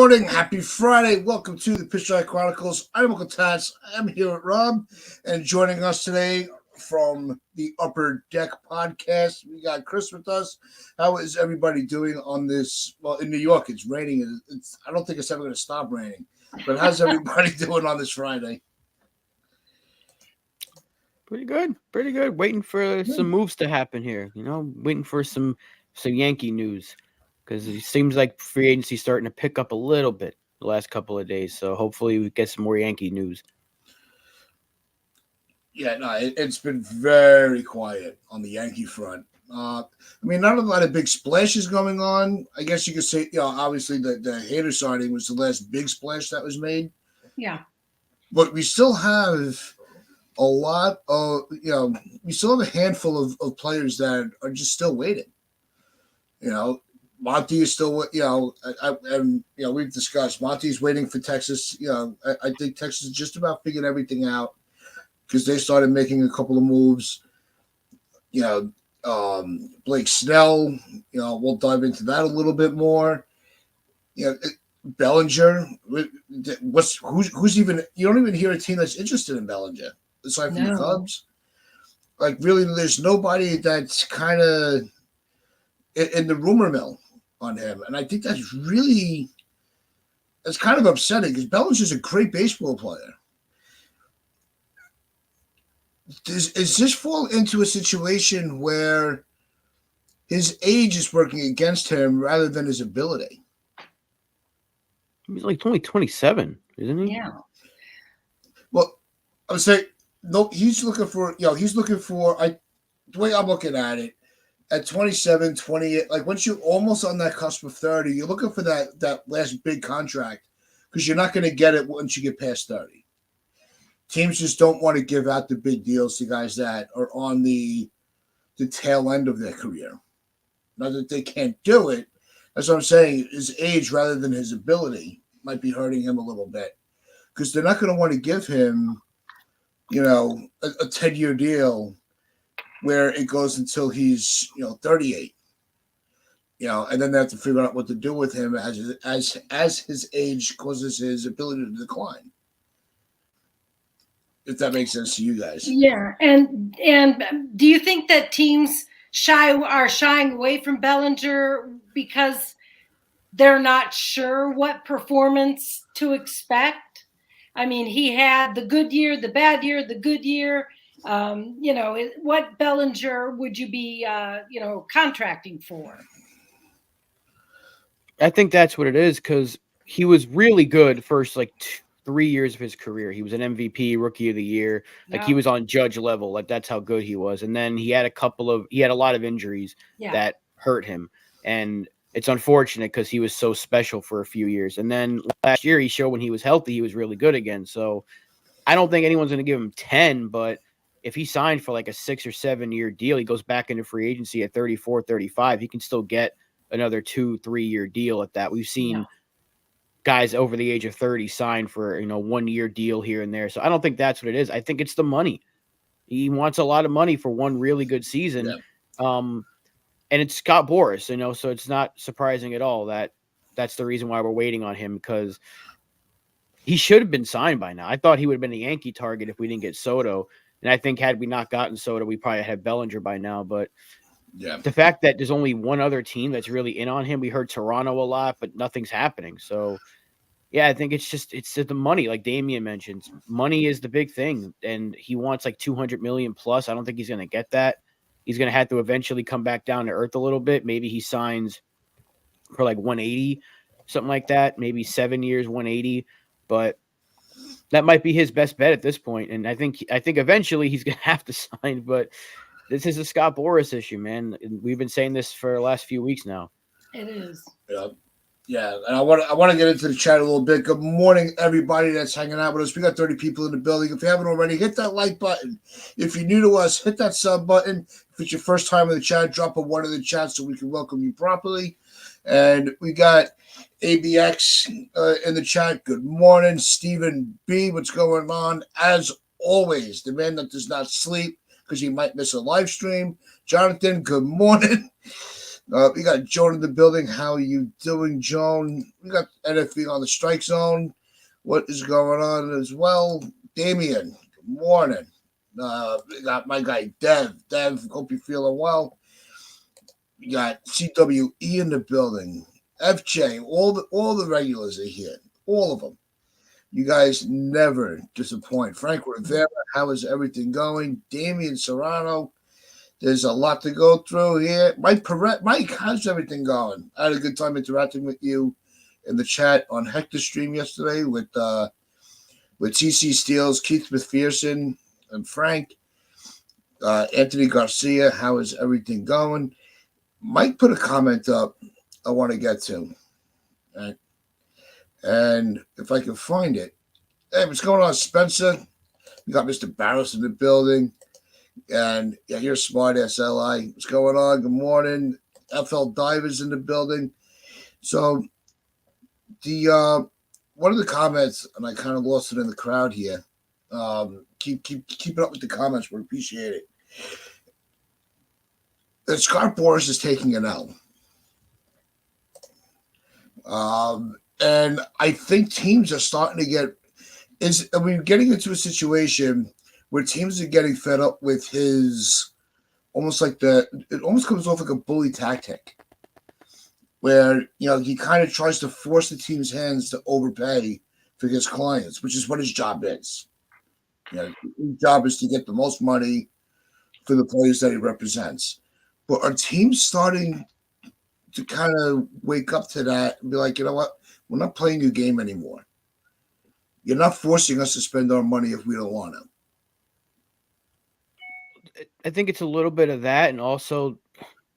morning. Happy Friday. Welcome to the Pitchline Chronicles. I'm Uncle Tats. I'm here with Rob. And joining us today from the Upper Deck podcast, we got Chris with us. How is everybody doing on this? Well, in New York, it's raining. I don't think it's ever going to stop raining. But how's everybody doing on this Friday? Pretty good. Pretty good. Waiting for some moves to happen here. Waiting for some Yankee news. Because it seems like free agency starting to pick up a little bit the last couple of days. So hopefully we get some more Yankee news. Yeah, no, it's been very quiet on the Yankee front. Not a lot of big splashes going on. I guess you could say, obviously the Hader signing was the last big splash that was made. Yeah. But we still have a lot of, we still have a handful of players that are just still waiting. Monty is still, we've discussed Monty's waiting for Texas. I think Texas just about figured everything out because they started making a couple of moves. Blake Snell, we'll dive into that a little bit more. Bellinger, who's even, you don't even hear a team that's interested in Bellinger aside from the Cubs. Like, really, there's nobody that's kind of in the rumor mill on him. And I think that's kind of upsetting because Bellinger's a great baseball player. Is this fall into a situation where his age is working against him rather than his ability? He's like only 27, isn't he? Yeah. Well, I would say, no, he's looking for, the way I'm looking at it, at 27, 28, like once you're almost on that cusp of 30, you're looking for that last big contract because you're not going to get it once you get past 30. Teams just don't want to give out the big deals to guys that are on the tail end of their career. Not that they can't do it. That's what I'm saying. His age rather than his ability might be hurting him a little bit because they're not going to want to give him, a 10-year deal where it goes until he's, 38. And then they have to figure out what to do with him as his age causes his ability to decline. If that makes sense to you guys. Yeah. And do you think that teams are shying away from Bellinger because they're not sure what performance to expect? I mean, he had the good year, the bad year, the good year. What Bellinger would you be, contracting for? I think that's what it is because he was really good first 3 years of his career. He was an MVP, Rookie of the Year. Like he was on Judge level. Like that's how good he was. And then he had a lot of injuries that hurt him. And it's unfortunate because he was so special for a few years. And then last year he showed when he was healthy, he was really good again. So I don't think anyone's going to give him 10, but if he signed for like a 6 or 7 year deal, he goes back into free agency at 34, 35, he can still get another 2-3 year deal at that. We've seen guys over the age of 30 sign for, 1 year deal here and there. So I don't think that's what it is. I think it's the money. He wants a lot of money for one really good season. Yeah. And it's Scott Boras, so it's not surprising at all that that's the reason why we're waiting on him because he should have been signed by now. I thought he would have been a Yankee target if we didn't get Soto. And I think had we not gotten Soto, we probably had Bellinger by now. But the fact that there's only one other team that's really in on him, we heard Toronto a lot, but nothing's happening. So, yeah, I think it's the money, like Damian mentioned. Money is the big thing, and he wants like $200 million plus. I don't think he's going to get that. He's going to have to eventually come back down to earth a little bit. Maybe he signs for like 180, something like that. Maybe 7 years, 180. But that might be his best bet at this point. And I think eventually he's going to have to sign. But this is a Scott Boras issue, man. And we've been saying this for the last few weeks now. It is. Yeah, and I want to get into the chat a little bit. Good morning, everybody that's hanging out with us. We got 30 people in the building. If you haven't already, hit that like button. If you're new to us, hit that sub button. If it's your first time in the chat, drop a 1 in the chat so we can welcome you properly. And we got ABX in the chat. Good morning, Stephen B. What's going on? As always, the man that does not sleep because he might miss a live stream. Jonathan, good morning. We got Joan in the building. How you doing, Joan? We got NFV on the strike zone. What is going on as well? Damien, good morning. We got my guy Dev. Dev, hope you're feeling well. We got CWE in the building. FJ, all the regulars are here. All of them. You guys never disappoint. Frank Rivera, how is everything going? Damian Serrano, there's a lot to go through here. Mike, how's everything going? I had a good time interacting with you in the chat on Hector stream yesterday with TC Steels, Keith McPherson, and Frank. Anthony Garcia, how is everything going? Mike put a comment up I want to get to. Right? And if I can find it. Hey, what's going on, Spencer? We got Mr. Barros in the building. And yeah, you're smart ass LI. What's going on? Good morning. FL Divers in the building. So the one of the comments, and I kind of lost it in the crowd here. Keep it up with the comments. We appreciate it. That Scott Boras is taking an L. And I think teams are starting to getting into a situation where teams are getting fed up with his it almost comes off like a bully tactic where, he kind of tries to force the team's hands to overpay for his clients, which is what his job is. His job is to get the most money for the players that he represents. But are teams starting to kind of wake up to that and be like, you know what? We're not playing your game anymore. You're not forcing us to spend our money if we don't want to. I think it's a little bit of that, and also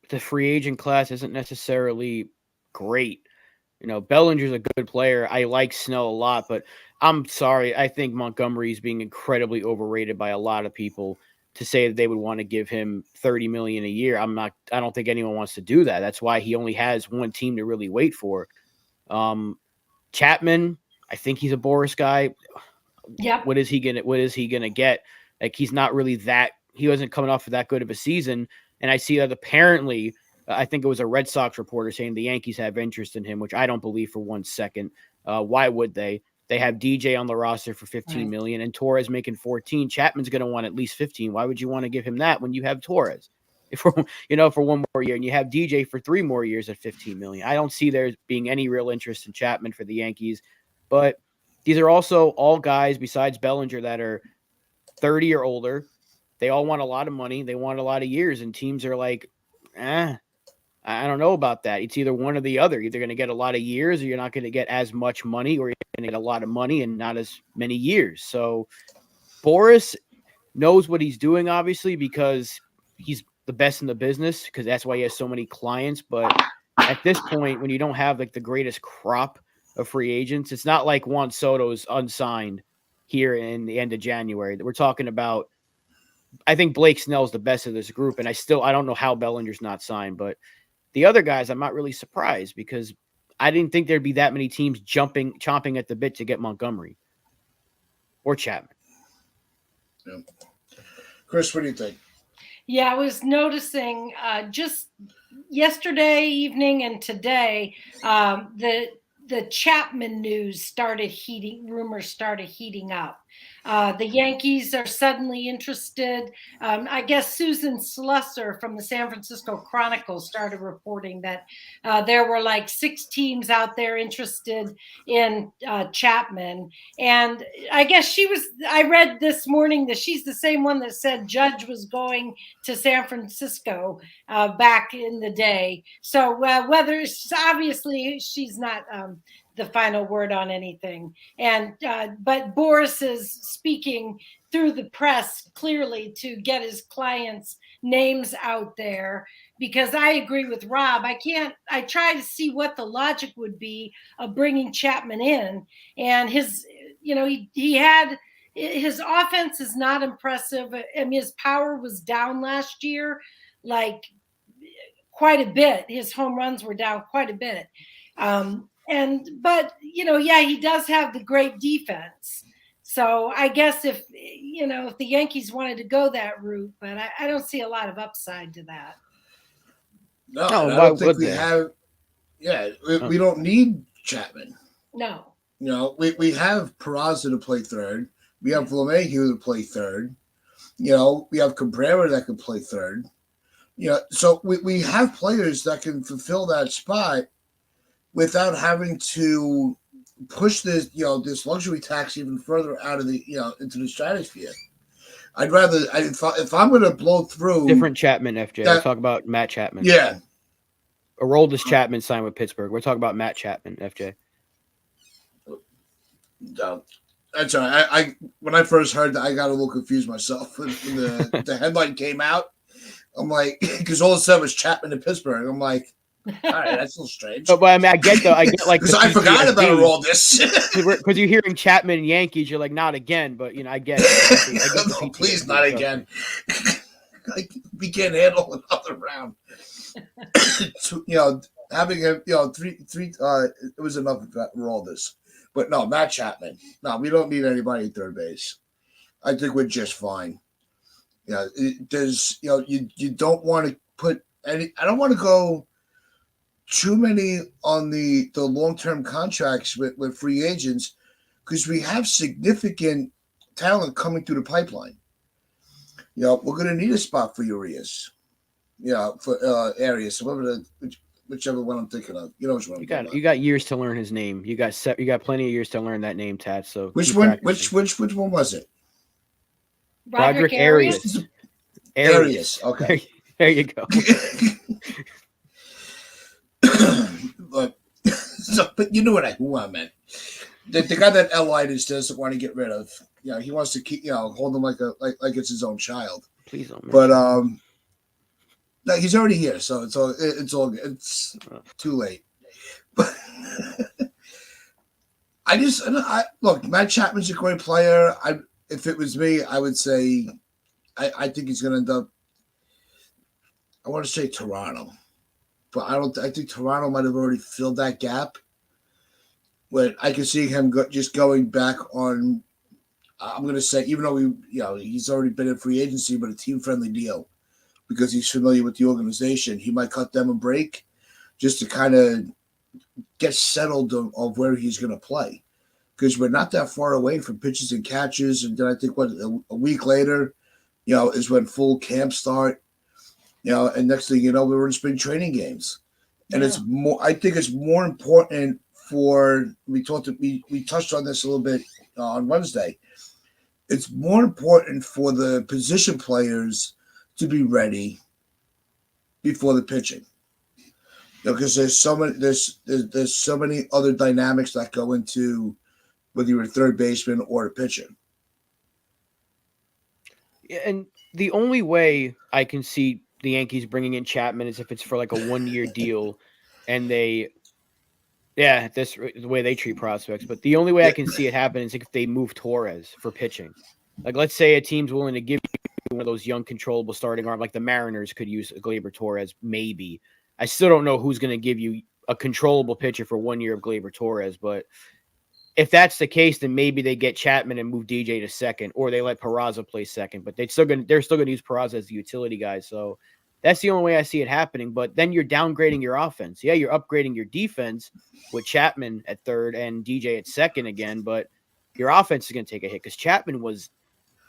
the free agent class isn't necessarily great. Bellinger's a good player. I like Snell a lot, but I'm sorry. I think Montgomery is being incredibly overrated by a lot of people to say that they would want to give him $30 million a year. I don't think anyone wants to do that. That's why he only has one team to really wait for. Chapman, I think he's a Boras guy. Yeah. What is he gonna get? Like, he's not really that. He wasn't coming off of that good of a season. And I see that apparently, I think it was a Red Sox reporter saying the Yankees have interest in him, which I don't believe for 1 second. Why would they? They have DJ on the roster for $15 million and Torres making 14. Chapman's going to want at least 15. Why would you want to give him that when you have Torres for one more year, and you have DJ for 3 more years at $15 million? I don't see there being any real interest in Chapman for the Yankees, but these are also all guys besides Bellinger that are 30 or older. They all want a lot of money. They want a lot of years, and teams are like, I don't know about that. It's either one or the other. You're either going to get a lot of years, or you're not going to get as much money, or you're going to get a lot of money and not as many years. So Boras knows what he's doing, obviously, because he's the best in the business, because that's why he has so many clients. But at this point, when you don't have like the greatest crop of free agents, it's not like Juan Soto's unsigned here in the end of January. We're talking about, I think Blake Snell's the best of this group, and I don't know how Bellinger's not signed, but the other guys, I'm not really surprised, because I didn't think there'd be that many teams chomping at the bit to get Montgomery or Chapman. Yeah. Chris, what do you think? Yeah, I was noticing just yesterday evening and today, the Chapman news rumors started heating up. The Yankees are suddenly interested. I guess Susan Slusser from the San Francisco Chronicle started reporting that there were like 6 teams out there interested in Chapman. And I guess I read this morning that she's the same one that said Judge was going to San Francisco back in the day. So obviously she's not the final word on anything. And but Boras is speaking through the press clearly to get his clients' names out there, because I agree with Rob. I try to see what the logic would be of bringing Chapman in, and his offense is not impressive. I mean, his power was down last year, like quite a bit. His home runs were down quite a bit. But he does have the great defense. So I guess if the Yankees wanted to go that route, but I don't see a lot of upside to that. No, No, and I why don't think would we they? have. Yeah, No. we don't need Chapman. No. You know, we have Peraza to play third. We have LeMahieu to play third. You know, we have Cabrera that can play third. You know, so we have players that can fulfill that spot without having to push this, you know, this luxury tax even further out of the, you know, into the stratosphere. I'd rather, if I'm going to blow through Different Chapman, FJ. We're that, talking about Matt Chapman. yeah, Aroldis Chapman signed with Pittsburgh. We're talking about Matt Chapman, FJ. that's all right. I when I first heard that, I got a little confused myself when the headline came out. I'm like, because all of a sudden it was Chapman in Pittsburgh. I'm like, all right, that's a little strange. But I mean, I get like because I forgot about all this. Because you're hearing Chapman and Yankees, you're like, not again. But you know, I get it. I get the No, PTSD, please, not trust again. me. We can't handle another round. You know, having him, you know, three. It was enough for all this. But no, Matt Chapman. No, we don't need anybody at third base. I think we're just fine. Yeah, there's, you know, you don't want to put any. I don't want to go too many on the long-term contracts with free agents because we have significant talent coming through the pipeline. You know, we're going to need a spot for Urias. Yeah, for Arias, whichever one I'm thinking of. You know which one You got years to learn his name. You got plenty of years to learn that name, Tat. So which one? Which one was it? Roderick Arias. Arias. Okay. There you go. but you knew who I meant. The guy that Elias doesn't want to get rid of. You know, he wants to keep, you know, hold him like it's his own child. Please don't. But no, he's already here, so it's all good. It's too late. But I look. Matt Chapman's a great player. If it was me, I would say I think he's going to end up. I want to say Toronto, but I don't. I think Toronto might have already filled that gap. But I can see him just going back on. I'm going to say, even though he's already been in free agency, but a team-friendly deal because he's familiar with the organization. He might cut them a break just to kind of get settled of where he's going to play because we're not that far away from pitches and catches. And then I think a week later, you know, is when full camp start. You know, and next thing you know, we were in spring training games, and it's more. I think it's more important for we touched on this a little bit on Wednesday. It's more important for the position players to be ready before the pitching, because there's so many other dynamics that go into whether you're a third baseman or a pitcher. Yeah, and the only way I can see the Yankees bringing in Chapman is if it's for like a 1-year deal, and that's the way they treat prospects. But the only way I can see it happen is if they move Torres for pitching. Like, let's say a team's willing to give you one of those young, controllable starting arm, like the Mariners could use Gleyber Torres, maybe. I still don't know who's going to give you a controllable pitcher for 1 year of Gleyber Torres, but if that's the case, then maybe they get Chapman and move DJ to second, or they let Peraza play second. But they're still going to use Peraza as the utility guy. So that's the only way I see it happening. But then you're downgrading your offense. Yeah, you're upgrading your defense with Chapman at third and DJ at second again. But your offense is going to take a hit because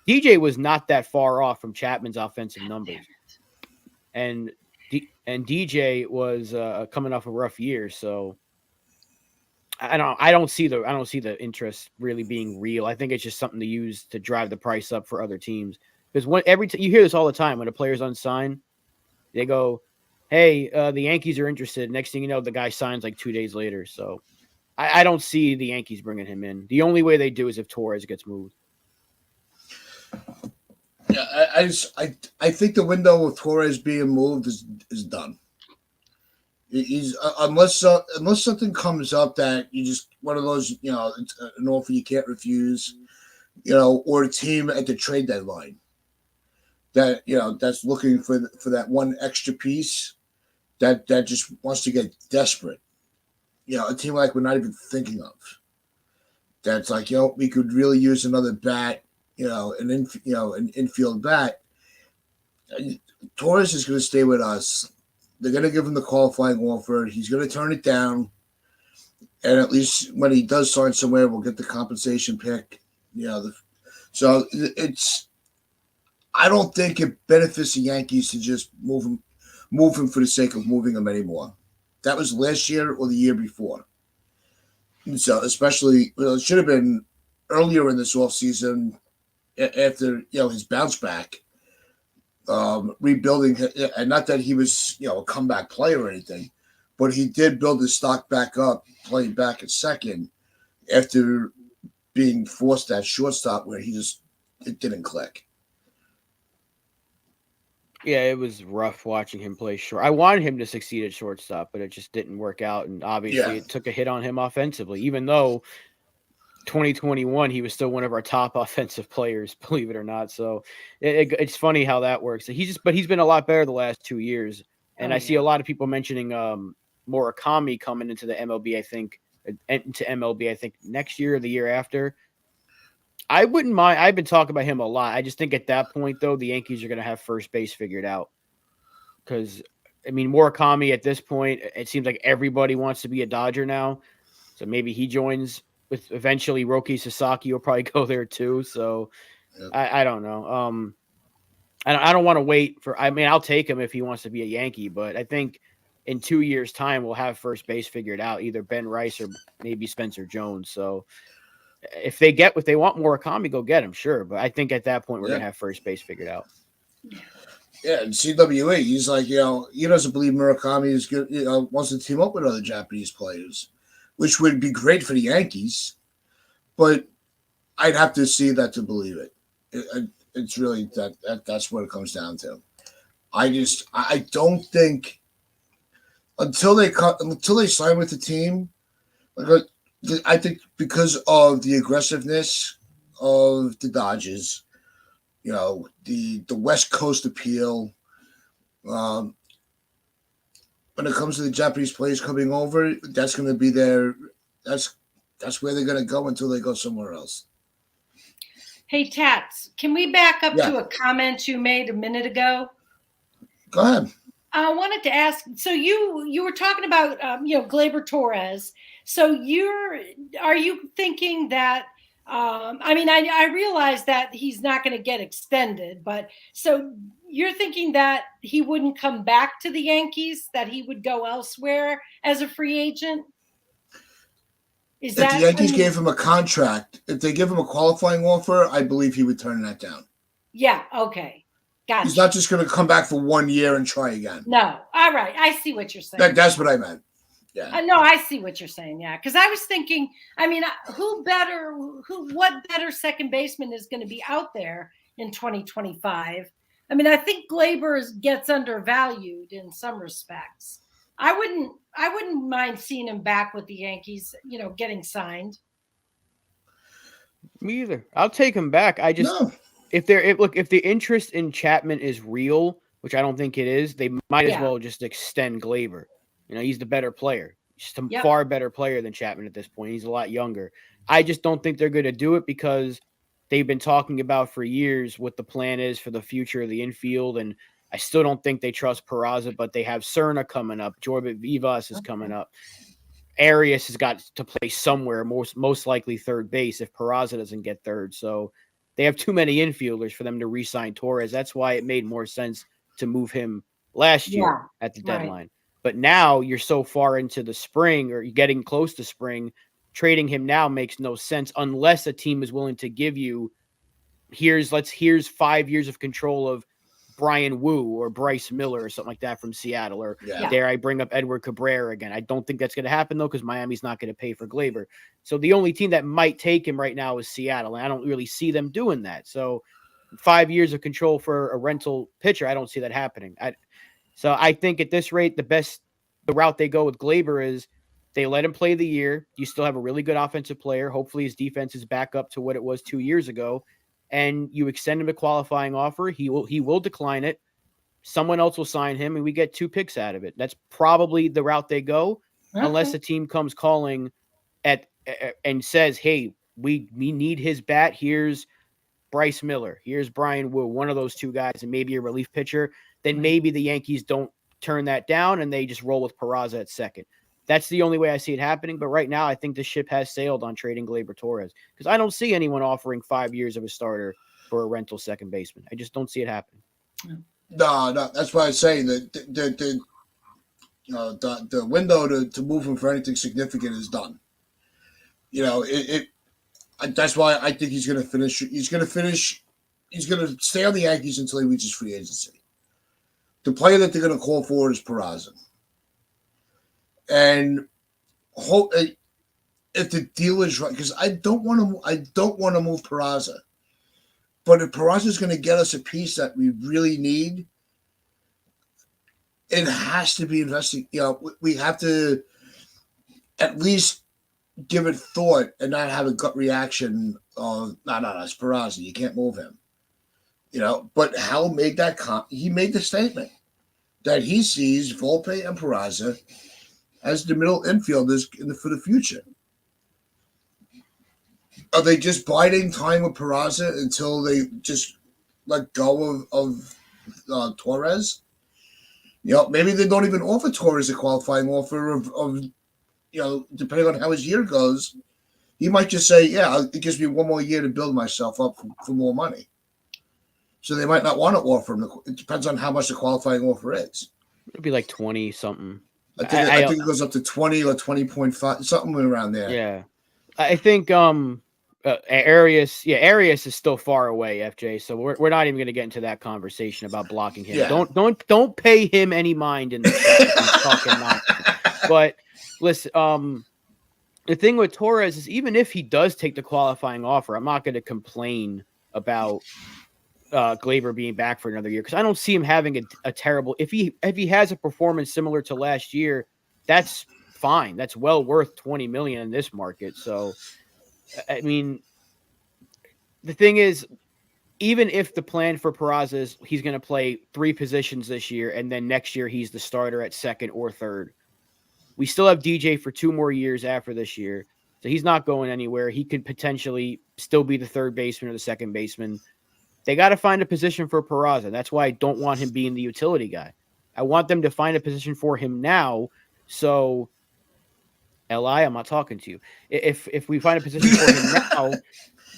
DJ was not that far off from Chapman's offensive numbers, and DJ was coming off a rough year. So I don't see the interest really being real. I think it's just something to use to drive the price up for other teams. Because you hear this all the time when a player's unsigned, they go, "Hey, the Yankees are interested." Next thing you know, the guy signs like 2 days later. So I don't see the Yankees bringing him in. The only way they do is if Torres gets moved. Yeah, I think the window of Torres being moved is done. He's unless something comes up that you just one of those, you know, an offer you can't refuse, you know, or a team at the trade deadline that, you know, that's looking for that one extra piece that just wants to get desperate. You know, a team like we're not even thinking of. That's like, you know, we could really use another bat. You know, an infield bat. Torres is going to stay with us They're going to give him the qualifying offer. He's going to turn it down. And at least when he does sign somewhere, we'll get the compensation pick. So it's. I don't think it benefits the Yankees to just move him for the sake of moving him anymore. That was last year or the year before. And so especially, it should have been earlier in this offseason after his bounce back. Rebuilding, and not that he was a comeback player or anything, but he did build his stock back up, playing back at second after being forced at shortstop where it didn't click. Yeah, it was rough watching him play short. I wanted him to succeed at shortstop, but it just didn't work out, and obviously it took a hit on him offensively, even though 2021 he was still one of our top offensive players, believe it or not. So it's funny how that works. But he's been a lot better the last 2 years, and I see a lot of people mentioning Murakami coming into the MLB. I think next year or the year after. I wouldn't mind. I've been talking about him a lot. I just think at that point, though, the Yankees are going to have first base figured out. Because, Murakami at this point, it seems like everybody wants to be a Dodger now. So maybe he joins with eventually Roki Sasaki will probably go there too. So I don't know. I don't want to wait for. I'll take him if he wants to be a Yankee, but I think in 2 years' time we'll have first base figured out, either Ben Rice or maybe Spencer Jones. So if they want Murakami, go get him, sure. But I think at that point we're gonna have first base figured out. Yeah, and CWA, he's like, he doesn't believe Murakami is good. Wants to team up with other Japanese players, which would be great for the Yankees. But I'd have to see that to believe it. It's really that's what it comes down to. I don't think until they sign with the team. I think because of the aggressiveness of the Dodgers, the West Coast appeal. When it comes to the Japanese players coming over, that's going to be that's where they're going to go until they go somewhere else. Hey, Tats, can we back up to a comment you made a minute ago? Go ahead. I wanted to ask, so you were talking about, Gleyber Torres. So are you thinking that, I realize that he's not going to get extended, but so you're thinking that he wouldn't come back to the Yankees, that he would go elsewhere as a free agent? If the Yankees gave him a contract, if they give him a qualifying offer, I believe he would turn that down. Yeah, okay. Gotcha. He's not just going to come back for 1 year and try again. No. All right. I see what you're saying. That's what I meant. Yeah. No, I see what you're saying. Yeah. Because I was thinking, what better second baseman is going to be out there in 2025? I think Gleyber gets undervalued in some respects. I wouldn't mind seeing him back with the Yankees, getting signed. Me either. I'll take him back. If the interest in Chapman is real, which I don't think it is, they might as well just extend Gleyber. He's the better player. He's a far better player than Chapman at this point. He's a lot younger. I just don't think they're going to do it because they've been talking about for years what the plan is for the future of the infield, and I still don't think they trust Peraza, but they have Cerna coming up. Jorbit Vivas is coming up. Arias has got to play somewhere, most likely third base if Peraza doesn't get third. So they have too many infielders for them to re-sign Torres. That's why it made more sense to move him last year at the deadline. Right. But now you're so far into the spring, or you're getting close to spring, trading him now makes no sense unless a team is willing to give you here's 5 years of control of Brian Wu or Bryce Miller or something like that from Seattle, or dare I bring up Edward Cabrera again. I don't think that's going to happen though, because Miami's not going to pay for Gleyber. So the only team that might take him right now is Seattle, and I don't really see them doing that. So 5 years of control for a rental pitcher, I don't see that happening. So I think at this rate, the route they go with Gleyber is they let him play the year. You still have a really good offensive player. Hopefully his defense is back up to what it was 2 years ago. And you extend him a qualifying offer. He will decline it. Someone else will sign him, and we get 2 picks out of it. That's probably the route they go, unless the team comes calling and says, "Hey, we need his bat. Here's Bryce Miller. Here's Brian Wu. One of those 2 guys, and maybe a relief pitcher." Then maybe the Yankees don't turn that down and they just roll with Peraza at second. That's the only way I see it happening. But right now, I think the ship has sailed on trading Gleyber Torres because I don't see anyone offering 5 years of a starter for a rental second baseman. I just don't see it happening. No, that's why I say that the window to move him for anything significant is done. That's why I think he's going to finish. He's going to stay on the Yankees until he reaches free agency. The player that they're going to call for is Peraza. And hope if the deal is right, because I don't want to move Peraza, but if Peraza is going to get us a piece that we really need, it has to be investing. We have to at least give it thought and not have a gut reaction of no, it's Peraza. You can't move him. But Hal made he made the statement that he sees Volpe and Peraza as the middle infielders for the future. Are they just biding time with Peraza until they just let go of Torres? Maybe they don't even offer Torres a qualifying offer of depending on how his year goes, he might just say, yeah, it gives me one more year to build myself up for more money. So they might not want to offer him. It depends on how much the qualifying offer is. It'd be like 20 something. I think it goes up to 20 or 20.5, something around there. Yeah. I think Arias is still far away, FJ. So we're not even going to get into that conversation about blocking him. Yeah. Don't pay him any mind in the chat. He's talking nonsense. But listen, the thing with Torres is even if he does take the qualifying offer, I'm not going to complain about Gleyber being back for another year because I don't see him having a terrible. If he has a performance similar to last year, that's fine. That's well worth $20 million in this market. So, I mean, the thing is, even if the plan for Peraza is he's going to play 3 positions this year and then next year he's the starter at second or third, we still have DJ for 2 more years after this year. So he's not going anywhere. He could potentially still be the third baseman or the second baseman. They got to find a position for Peraza. That's why I don't want him being the utility guy. I want them to find a position for him now. So, Li, I'm not talking to you. If we find a position for him now,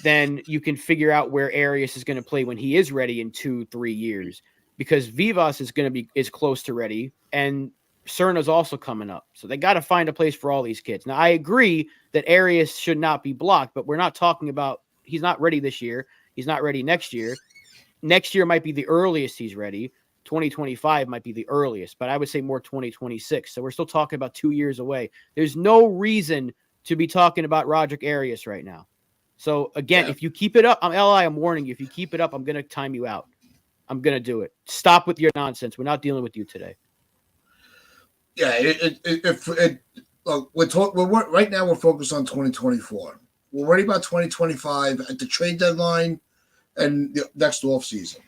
then you can figure out where Arias is going to play when he is ready in 2-3 years. Because Vivas is close to ready, and Cerna's also coming up. So they got to find a place for all these kids. Now, I agree that Arias should not be blocked, but we're not talking about he's not ready this year. He's not ready next year. Next year might be the earliest he's ready. 2025 might be the earliest, but I would say more 2026. So we're still talking about 2 years away. There's no reason to be talking about Roderick Arias right now. So again, If you keep it up, I'm warning you. If you keep it up, I'm going to time you out. I'm going to do it. Stop with your nonsense. We're not dealing with you today. Yeah, right now we're focused on 2024. We're worried about 2025 at the trade deadline and the next off season,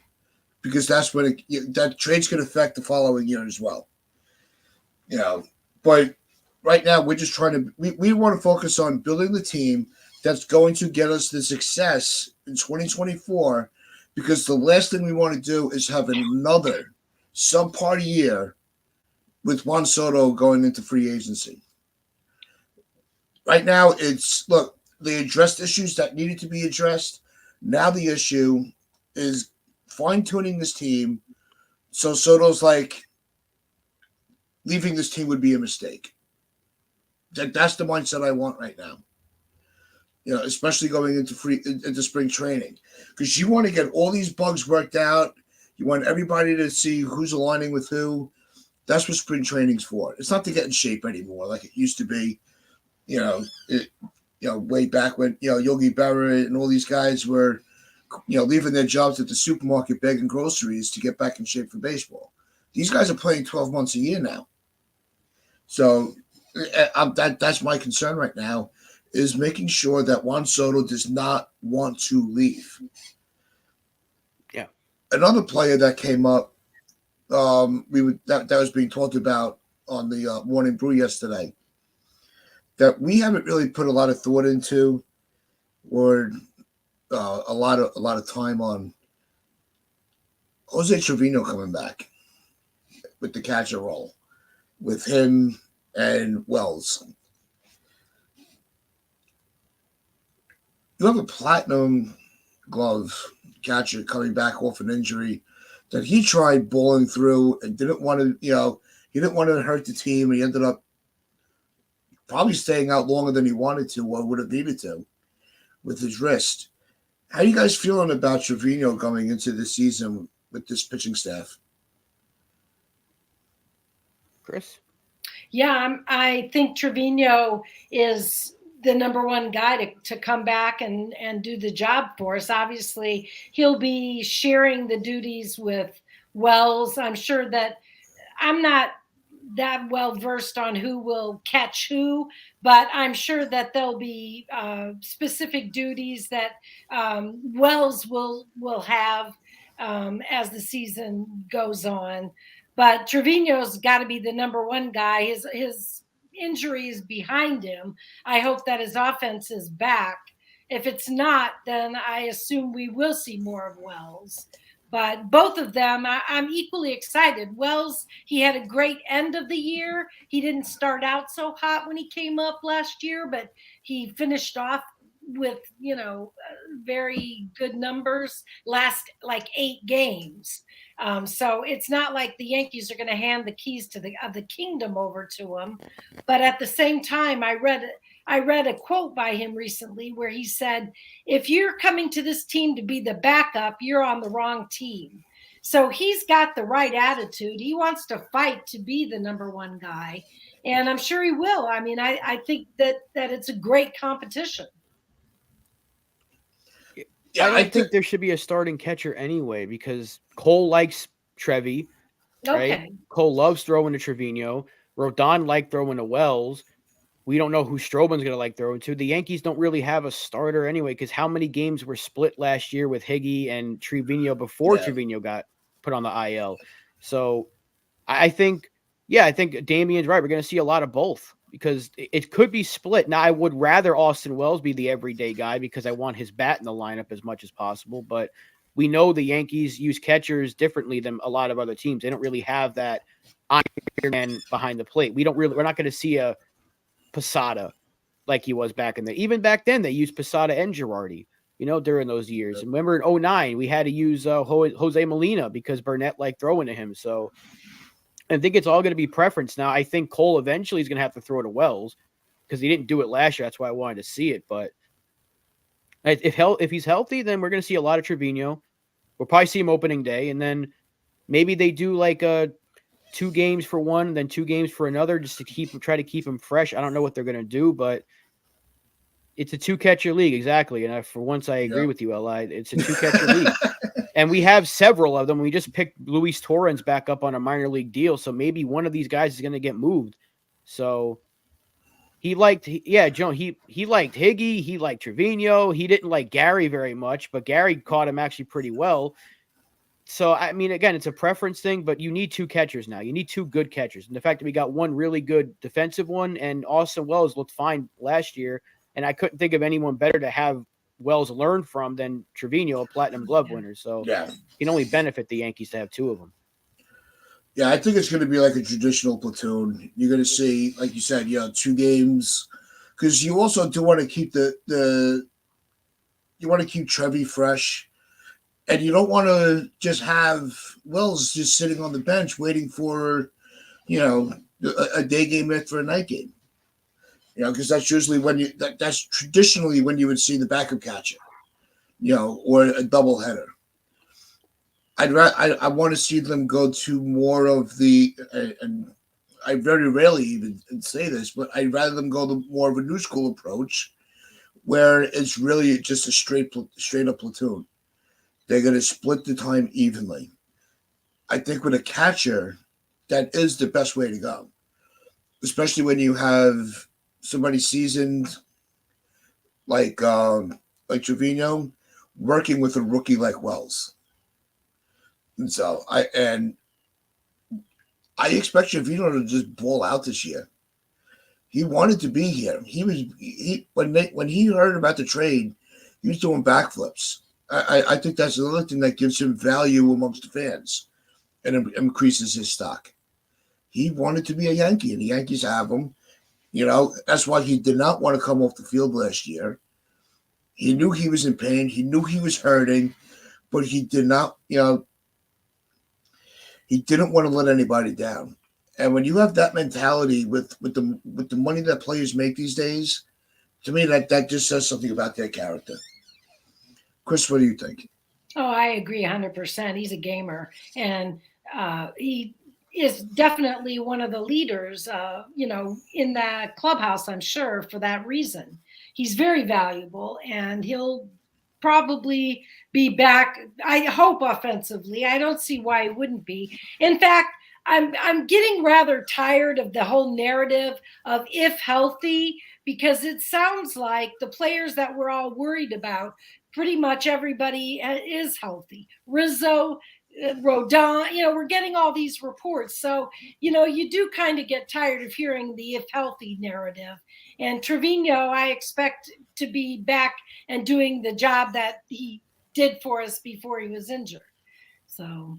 because that's when that trade's going to affect the following year as well. But right now we're just trying to we want to focus on building the team that's going to get us the success in 2024, because the last thing we want to do is have another subpar year with Juan Soto going into free agency. Right now, they addressed issues that needed to be addressed. Now the issue is fine-tuning this team. So Soto's like, leaving this team would be a mistake. That's the mindset I want right now. Especially going into spring training, because you want to get all these bugs worked out. You want everybody to see who's aligning with who. That's what spring training's for. It's not to get in shape anymore like it used to be. Way back when Yogi Berra and all these guys were, leaving their jobs at the supermarket begging groceries to get back in shape for baseball. These guys are playing 12 months a year now. So that's my concern right now, is making sure that Juan Soto does not want to leave. Yeah. Another player that came up, that was being talked about on the Morning Brew yesterday, that we haven't really put a lot of thought into, or a lot of time on, Jose Trevino coming back. with the catcher role with him and Wells. You have a platinum glove catcher coming back off an injury that he tried balling through and didn't want to, he didn't want to hurt the team. He ended up probably staying out longer than he wanted to or would have needed to with his wrist. How are you guys feeling about Trevino going into the season with this pitching staff? Chris? Yeah, I think Trevino is the number one guy to come back and do the job for us. Obviously, he'll be sharing the duties with Wells. I'm sure that I'm not that well versed on who will catch who, but I'm sure that there'll be specific duties that Wells will have as the season goes on. But Trevino's got to be the number one guy. His injury is behind him. I hope that his offense is back. If it's not, then I assume we will see more of Wells. But both of them, I'm equally excited. Wells, he had a great end of the year. He didn't start out so hot when he came up last year, but he finished off with, very good numbers last like 8 games. So it's not like the Yankees are going to hand the keys to the kingdom over to him. But at the same time, I read a quote by him recently where he said, if you're coming to this team to be the backup, you're on the wrong team. So he's got the right attitude. He wants to fight to be the number one guy. And I'm sure he will. I mean, I think that it's a great competition. Yeah, I don't think there should be a starting catcher anyway because Cole likes Trevi, right? Okay. Cole loves throwing to Trevino. Rodon liked throwing to Wells. We don't know who Stroman's going to like throwing to. The Yankees don't really have a starter anyway because how many games were split last year with Higgy and Trevino before Trevino got put on the IL? So I think Damian's right. We're going to see a lot of both because it could be split. Now, I would rather Austin Wells be the everyday guy because I want his bat in the lineup as much as possible. But we know the Yankees use catchers differently than a lot of other teams. They don't really have that iron man behind the plate. We're not going to see a Posada like he was back in even back then they used Posada and Girardi, during those years. And remember in 2009, we had to use Jose Molina because Burnett liked throwing to him. So I think it's all going to be preference. Now, I think Cole eventually is going to have to throw to Wells because he didn't do it last year. That's why I wanted to see it. But if he's healthy, then we're going to see a lot of Trevino. We'll probably see him opening day. And then maybe they do like 2 games for one, and then 2 games for another just to try to keep him fresh. I don't know what they're going to do, but it's a 2-catcher league. Exactly. And for once, I agree with you, Eli. It's a 2-catcher league. And we have several of them. We just picked Luis Torrens back up on a minor league deal. So maybe one of these guys is going to get moved. So he liked Higgy. He liked Trevino. He didn't like Gary very much, but Gary caught him actually pretty well. So, I mean, again, it's a preference thing, but you need 2 catchers now. You need 2 good catchers. And the fact that we got one really good defensive one and Austin Wells looked fine last year. And I couldn't think of anyone better to have Wells learn from than Trevino, a platinum glove winner. So it can only benefit the Yankees to have 2 of them. Yeah, I think it's going to be like a traditional platoon. You're going to see, like you said, 2 games. Because you also do want to keep you want to keep Trevi fresh. And you don't want to just have Wells just sitting on the bench waiting for, a day game after a night game. Because that's usually that's traditionally when you would see the backup catcher, or a doubleheader. I want to see them go to more of and I very rarely even say this, but I'd rather them go to more of a new school approach where it's really just a straight up platoon. They're going to split the time evenly. I think with a catcher, that is the best way to go, especially when you have somebody seasoned like Trevino working with a rookie like Wells. And so I expect Trevino to just ball out this year. He wanted to be here. When he heard about the trade, he was doing backflips. I think that's another thing that gives him value amongst the fans and increases his stock. He wanted to be a Yankee, and the Yankees have him. You know, that's why he did not want to come off the field last year. He knew he was in pain. He knew he was hurting, but he did not, he didn't want to let anybody down. And when you have that mentality with the money that players make these days, to me that just says something about their character. Chris, what do you think? Oh, I agree 100%. He's a gamer, and he is definitely one of the leaders, in that clubhouse, I'm sure, for that reason. He's very valuable, and he'll probably be back, I hope, offensively. I don't see why he wouldn't be. In fact, I'm getting rather tired of the whole narrative of if healthy, because it sounds like the players that we're all worried about, pretty much everybody is healthy. Rizzo, Rodon, we're getting all these reports. So, you do kind of get tired of hearing the if healthy narrative. And Trevino, I expect to be back and doing the job that he did for us before he was injured. So.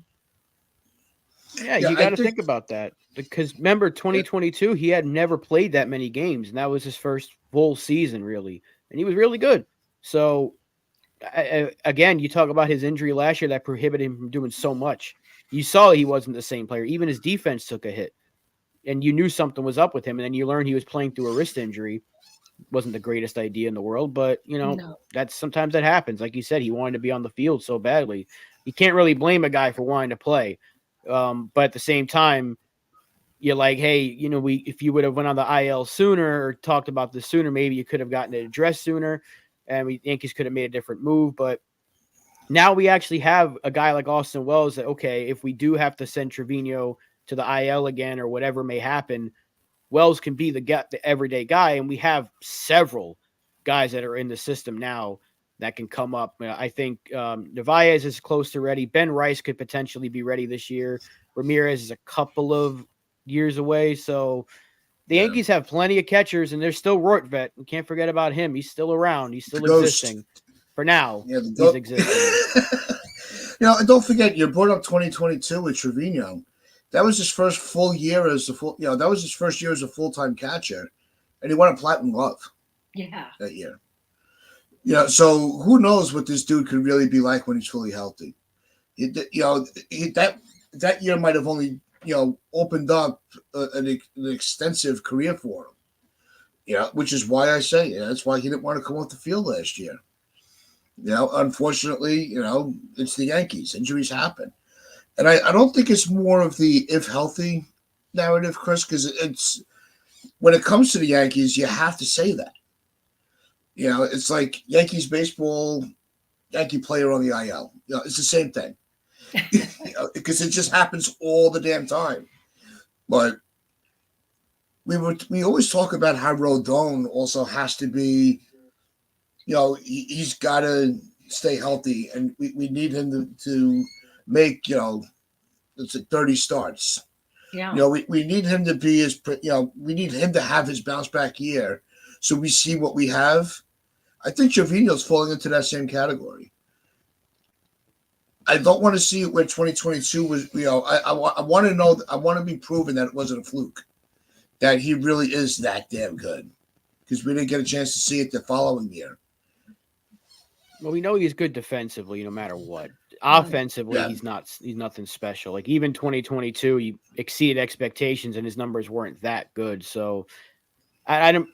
Yeah, you got to think about that, because remember 2022, he had never played that many games, and that was his first full season, really, and he was really good. So, again, you talk about his injury last year that prohibited him from doing so much. You saw he wasn't the same player. Even his defense took a hit, and you knew something was up with him. And then you learned he was playing through a wrist injury. Wasn't the greatest idea in the world, but that's sometimes that happens. Like you said, he wanted to be on the field so badly. You can't really blame a guy for wanting to play. But at the same time, you're like, hey, if you would have went on the IL sooner or talked about this sooner, maybe you could have gotten it addressed sooner, and Yankees could have made a different move. But now we actually have a guy like Austin Wells that, okay, if we do have to send Trevino to the IL again or whatever may happen, Wells can be the everyday guy, and we have several guys that are in the system now that can come up. I think Narvaez is close to ready. Ben Rice could potentially be ready this year. Ramirez is a couple of years away. So the Yankees have plenty of catchers, and there's still Rortvedt. We can't forget about him. He's still around. He's still existing. For now, he's existing. And don't forget, you brought up 2022 with Trevino. That was his first full year as that was his first year as a full-time catcher, and he won a Platinum Glove. Yeah. That year. So who knows what this dude could really be like when he's fully healthy? That year might have only opened up an extensive career for him. Which is why I say that's why he didn't want to come off the field last year. Unfortunately, it's the Yankees. Injuries happen, and I don't think it's more of the if healthy narrative, Chris, because it's when it comes to the Yankees, you have to say that. It's like Yankees baseball, Yankee player on the IL. It's the same thing. Because it just happens all the damn time. But we always talk about how Rodon also has to be, he's got to stay healthy, and we need him to make, it's 30 starts. Yeah. We need him to be we need him to have his bounce back year. So we see what we have. I think Trevino's falling into that same category. I don't want to see it where 2022 was. I want to know. I want to be proven that it wasn't a fluke, that he really is that damn good, because we didn't get a chance to see it the following year. Well, we know he's good defensively, no matter what. Offensively, he's nothing special. Like even 2022, he exceeded expectations, and his numbers weren't that good. So I don't.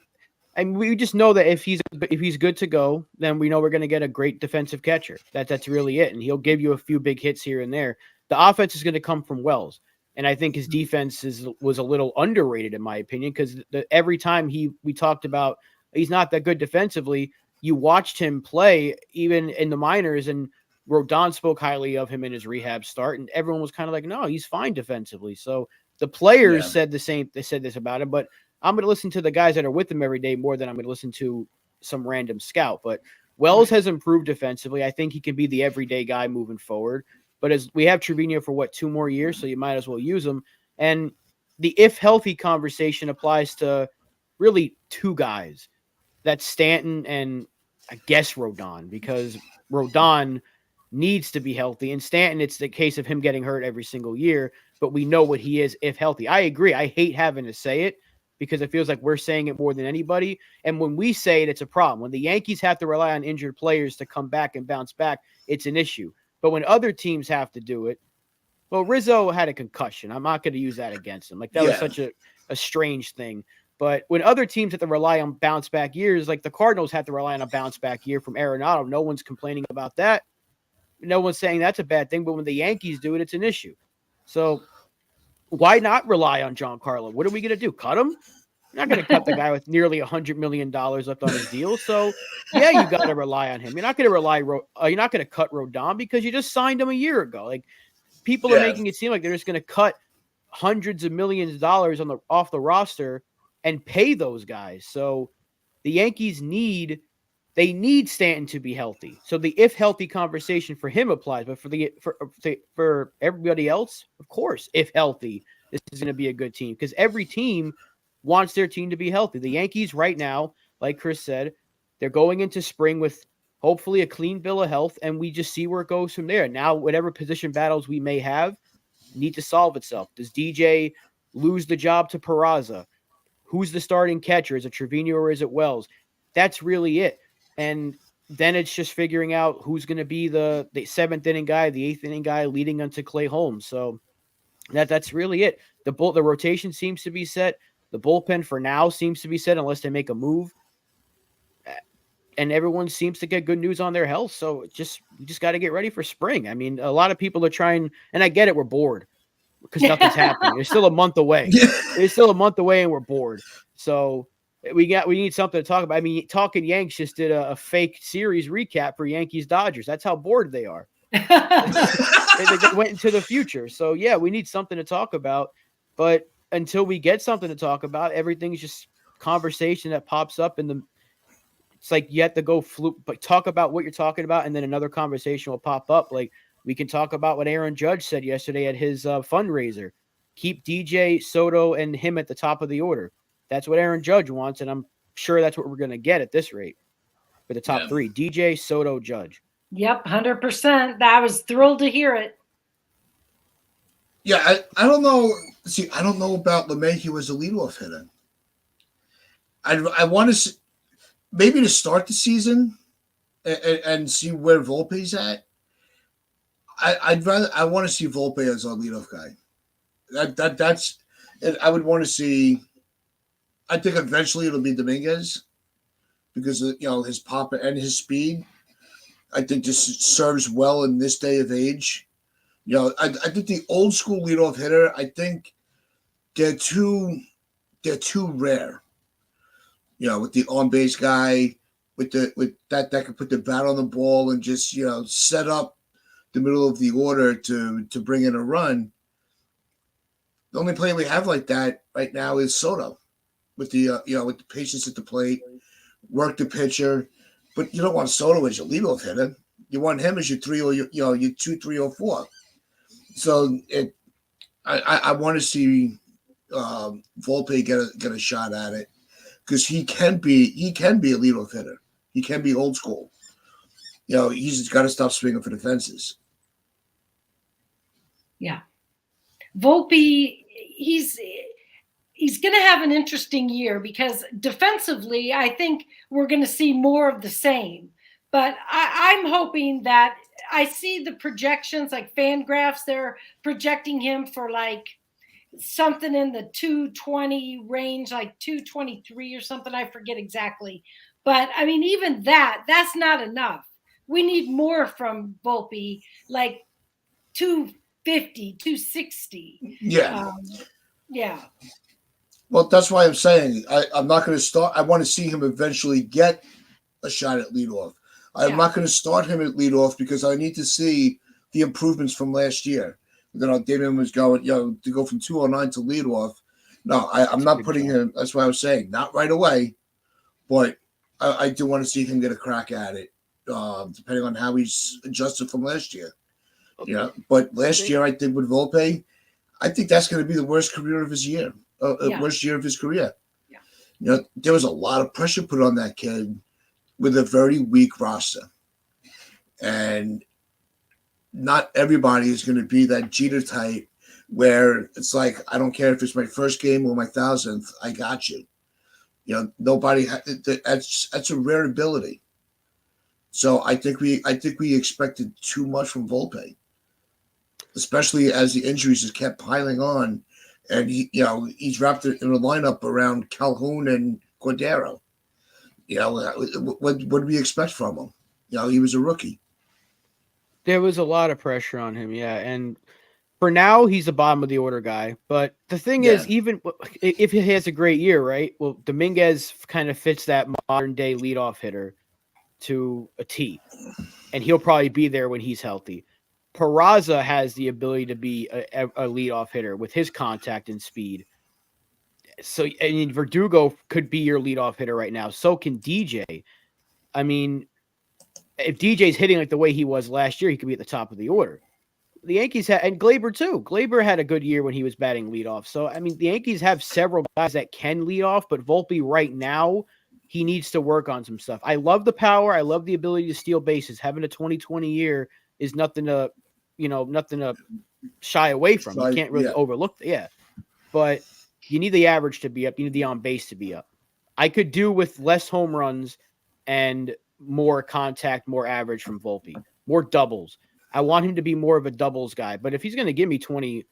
And we just know that if he's good to go, then we know we're going to get a great defensive catcher. That's really it. And he'll give you a few big hits here and there. The offense is going to come from Wells. And I think his defense was a little underrated, in my opinion, because every time we talked about he's not that good defensively, you watched him play even in the minors, and Rodon spoke highly of him in his rehab start, and everyone was kind of like, no, he's fine defensively. So the players said the same. They said this about him, but I'm going to listen to the guys that are with him every day more than I'm going to listen to some random scout. But Wells has improved defensively. I think he can be the everyday guy moving forward. But as we have Trevino for 2 more years, so you might as well use him. And the if healthy conversation applies to really 2 guys. That's Stanton and I guess Rodon, because Rodon needs to be healthy. And Stanton, it's the case of him getting hurt every single year, but we know what he is if healthy. I agree. I hate having to say it because it feels like we're saying it more than anybody. And when we say it, it's a problem. When the Yankees have to rely on injured players to come back and bounce back, it's an issue. But when other teams have to do it, well, Rizzo had a concussion. I'm not going to use that against him. Like, that was such a strange thing. But when other teams have to rely on bounce back years, like the Cardinals have to rely on a bounce back year from Arenado, no one's complaining about that. No one's saying that's a bad thing. But when the Yankees do it, it's an issue. So why not rely on Giancarlo? What are we going to do? Cut him? You're not going to cut the guy with nearly $100 million left on his deal. So yeah, you got to rely on him. You're not going to you're not going to cut Rodon because you just signed him a year ago. Like, people are making it seem like they're just going to cut hundreds of millions of dollars off the roster and pay those guys. So the Yankees need Stanton to be healthy. So the if healthy conversation for him applies, but for everybody else, of course, if healthy, this is going to be a good team because every team wants their team to be healthy. The Yankees right now, like Chris said, they're going into spring with hopefully a clean bill of health, and we just see where it goes from there. Now, whatever position battles we may have need to solve itself. Does DJ lose the job to Peraza? Who's the starting catcher? Is it Trevino or is it Wells? That's really it. And then it's just figuring out who's going to be the seventh inning guy, the eighth inning guy leading onto Clay Holmes. So that's really it. The rotation seems to be set. The bullpen for now seems to be set unless they make a move. And everyone seems to get good news on their health. So we just got to get ready for spring. I mean, a lot of people are trying, and I get it, we're bored because nothing's happening. It's still a month away. It's still a month away and we're bored. So we need something to talk about. I mean, Talking Yanks just did a fake series recap for Yankees Dodgers. That's how bored they are. They went into the future. So yeah, we need something to talk about. But until we get something to talk about, everything's just conversation that pops up in the. It's like you have to go but talk about what you're talking about, and then another conversation will pop up. Like, we can talk about what Aaron Judge said yesterday at his fundraiser. Keep DJ, Soto, and him at the top of the order. That's what Aaron Judge wants, and I'm sure that's what we're going to get at this rate for the top three. DJ, Soto, Judge. Yep, 100%. I was thrilled to hear it. Yeah, I don't know. See, I don't know about LeMahieu as a leadoff hitter. I want to maybe to start the season and see where Volpe's at. I want to see Volpe as our leadoff guy. That's I would want to see. I think eventually it'll be Dominguez because of, his pop and his speed. I think this serves well in this day of age. I think the old school leadoff hitter, I think they're too rare. With the on base guy, with that can put the bat on the ball and just set up the middle of the order to bring in a run. The only player we have like that right now is Soto, with the with the patience at the plate, work the pitcher, but you don't want Soto as your leadoff hitter. You want him as your 3 or your 2, 3, or 4. So I want to see Volpe get a shot at it. Because he can be a leadoff hitter. He can be old school. He's got to stop swinging for the fences. Yeah, Volpe, he's going to have an interesting year because defensively, I think we're going to see more of the same. But I'm hoping that I see the projections like Fangraphs. They're projecting him for like something in the 220 range, like 223 or something. I forget exactly. But I mean, even that's not enough. We need more from Volpe, like 250, 260. Yeah. Yeah. Well, that's why I'm saying I'm not going to start. I want to see him eventually get a shot at leadoff. I'm not going to start him at leadoff because I need to see the improvements from last year. Damon was going, to go from 209 to leadoff. No, I'm not putting him. That's what I was saying. Not right away, but I do want to see him get a crack at it, depending on how he's adjusted from last year. Okay. But last year I think with Volpe, I think that's going to be the worst career of his year, worst year of his career. Yeah. There was a lot of pressure put on that kid with a very weak roster, and not everybody is going to be that Jeter type where it's like, I don't care if it's my first game or my 1,000th, I got you. You know, nobody. That's a rare ability. So I think we expected too much from Volpe, especially as the injuries just kept piling on, and he's wrapped it in a lineup around Calhoun and Cordero. You know, what do we expect from him? You know, he was a rookie. There was a lot of pressure on him, yeah, and for now he's the bottom of the order guy. But the thing is, even if he has a great year, right? Well, Dominguez kind of fits that modern day leadoff hitter to a T, and he'll probably be there when he's healthy. Peraza has the ability to be a leadoff hitter with his contact and speed. So, I mean, Verdugo could be your leadoff hitter right now. So can DJ. I mean, if DJ's hitting like the way he was last year, he could be at the top of the order. The Yankees had, and Glaber too. Glaber had a good year when he was batting leadoff. So, I mean, the Yankees have several guys that can lead off, but Volpe right now, he needs to work on some stuff. I love the power. I love the ability to steal bases. Having a 2020 year is nothing to shy away from. You can't really overlook. But you need the average to be up. You need the on base to be up. I could do with less home runs and more contact, more average from Volpe, more doubles. I want him to be more of a doubles guy. But if he's going to give me 20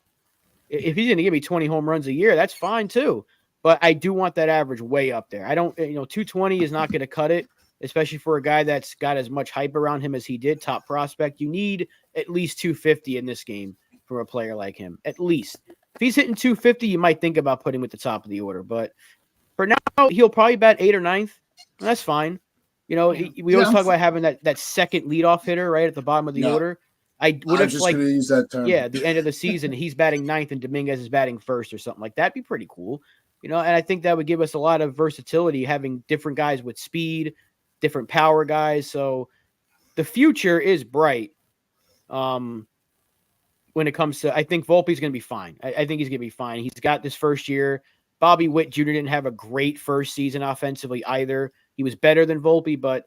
home runs a year, that's fine too. But I do want that average way up there. I don't, 220 is not going to cut it, especially for a guy that's got as much hype around him as he did, top prospect. You need at least 250 in this game from a player like him, at least. If he's hitting 250, you might think about putting him at the top of the order. But for now, he'll probably bat 8th or 9th. That's fine. We always talk about having that second leadoff hitter right at the bottom of the order. I would have just use that term. Yeah, the end of the season, he's batting 9th and Dominguez is batting 1st or something like that. That'd be pretty cool. And I think that would give us a lot of versatility, having different guys with speed, different power guys. So the future is bright. When it comes to, I think Volpe's going to be fine. I think he's going to be fine. He's got this first year. Bobby Witt Jr. didn't have a great first season offensively either. He was better than Volpe, but